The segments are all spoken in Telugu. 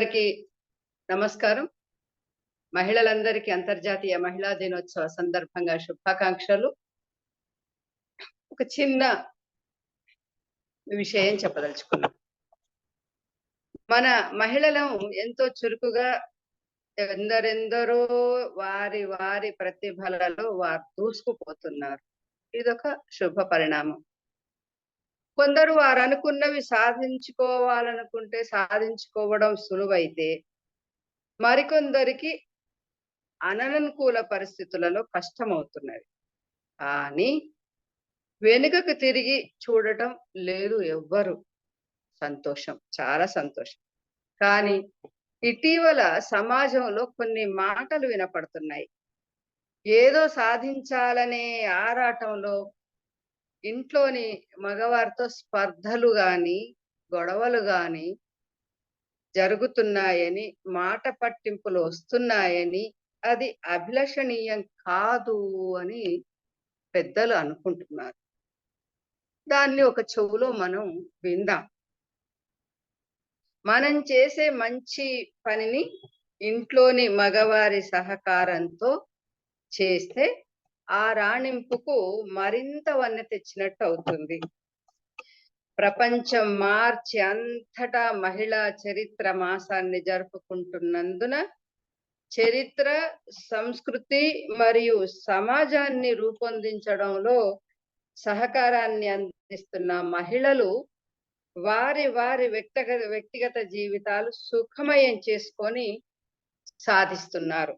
అందరికీ నమస్కారం. మహిళలందరికీ అంతర్జాతీయ మహిళా దినోత్సవ సందర్భంగా శుభాకాంక్షలు. ఒక చిన్న విషయం చెప్పదలుచుకున్నాం. మన మహిళలం ఎంతో చురుకుగా ఎందరెందరో వారి వారి ప్రతిభలలో వారు దూసుకుపోతున్నారు. ఇదొక శుభ పరిణామం. కొందరు వారనుకున్నవి సాధించుకోవాలనుకుంటే సాధించుకోవడం సులువైతే, మరికొందరికి అననుకూల పరిస్థితులలో కష్టమవుతున్నది. కానీ వెనుకకు తిరిగి చూడటం లేదు ఎవ్వరు. సంతోషం, చాలా సంతోషం. కానీ ఇటీవల సమాజంలో కొన్ని మాటలు వినపడుతున్నాయి. ఏదో సాధించాలనే ఆరాటంలో ఇంట్లోని మగవారితో స్పర్ధలు గాని, గొడవలు గాని జరుగుతున్నాయని, మాట పట్టింపులు వస్తున్నాయని, అది అభిలషణీయం కాదు అని పెద్దలు అనుకుంటున్నారు. దాన్ని ఒక చెవులో మనం విందాం. మనం చేసే మంచి పనిని ఇంట్లోని మగవారి సహకారంతో చేస్తే ఆ రాణింపుకు మరింత వన్నె తెచ్చినట్టు అవుతుంది. ప్రపంచం మార్చి అంతటా మహిళా చరిత్ర మాసాన్ని జరుపుకుంటున్నందున చరిత్ర, సంస్కృతి మరియు సమాజాన్ని రూపొందించడంలో సహకారాన్ని అందిస్తున్న మహిళలు వారి వారి వ్యక్తిగత జీవితాలు సుఖమయం చేసుకొని సాధిస్తున్నారు.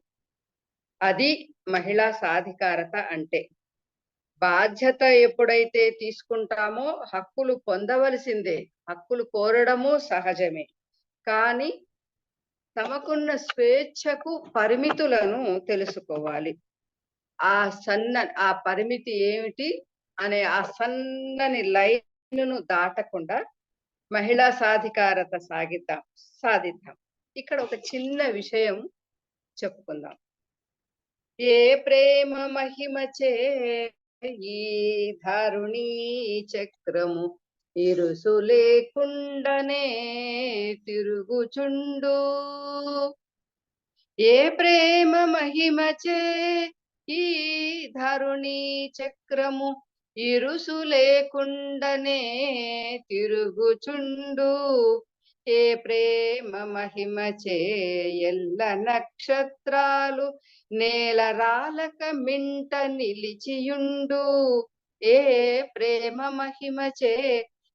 అది మహిళా సాధికారత అంటే. బాధ్యత ఎప్పుడైతే తీసుకుంటామో హక్కులు పొందవలసిందే. హక్కులు కోరడము సహజమే. కానీ తమకున్న స్వేచ్ఛకు పరిమితులను తెలుసుకోవాలి. ఆ పరిమితి ఏమిటి అనే ఆ సన్నని లైన్ను దాటకుండా మహిళా సాధికారత సాధిద్దాం. ఇక్కడ ఒక చిన్న విషయం చెప్పుకుందాం. ఏ ప్రేమ మహిమచే ఈ ధరుణీ చక్రము ఇరుసు లేకుండానే తిరుగుచుండు. ఏ ప్రేమ మహిమచే ఈ ధరుణీ చక్రము ఇరుసు లేకుండానే తిరుగుచుండు. ఏ ప్రేమ మహిమచే ఎల్ల నక్షత్రాలు నేల రాలక మింట నిలిచియుండు. ఏ ప్రేమ మహిమచే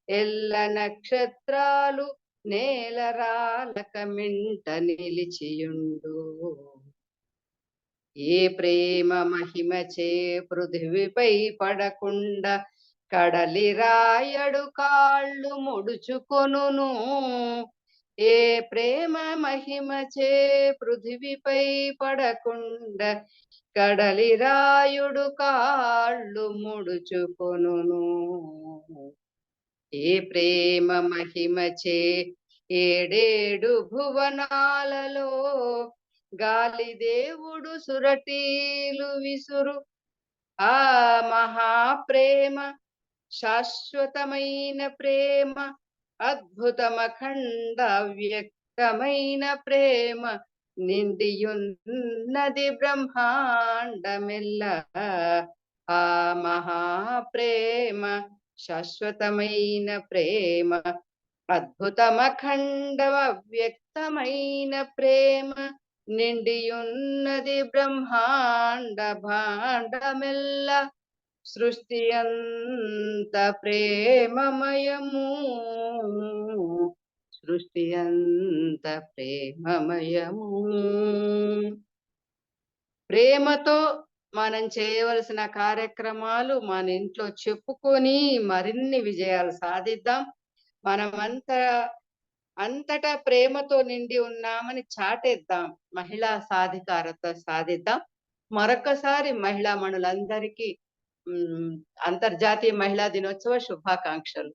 ఎల్ల నక్షత్రాలు నేల రాలక మింట నిలిచియుండు. ఏ ప్రేమ మహిమచే పృథివిపై పడకుండా కడలి రాయడు కాళ్ళు ముడుచుకొనును. ఏ ప్రేమ మహిమచే పృథివిపై పడకుండా కడలి రాయుడు కాళ్ళు ముడుచుకొనును. ఏ ప్రేమ మహిమచే ఏడేడు భువనాలలో గాలిదేవుడు సురటీలు విసురు. ఆ మహాప్రేమ శాశ్వతమైన ప్రేమ, అద్భుతమఖండ వ్యక్తమైన ప్రేమ నిండియున్నది బ్రహ్మాండమెల్ల. ఆ మహాప్రేమ శాశ్వతమైన ప్రేమ, అద్భుతమఖండ వ్యక్తమైన ప్రేమ నిండియున్నది బ్రహ్మాండ భాండమెల్ల. సృష్టి అంత ప్రేమమయము, సృష్టి అంత ప్రేమమయము. ప్రేమతో మనం చేయవలసిన కార్యక్రమాలు మన ఇంట్లో చెప్పుకొని మరిన్ని విజయాలు సాధిద్దాం. అంతటా ప్రేమతో నిండి ఉన్నామని చాటేద్దాం. మహిళా సాధికారత సాధిద్దాం. మరొకసారి మహిళా మణులందరికీ అంతర్జాతీయ మహిళా దినోత్సవ శుభాకాంక్షలు.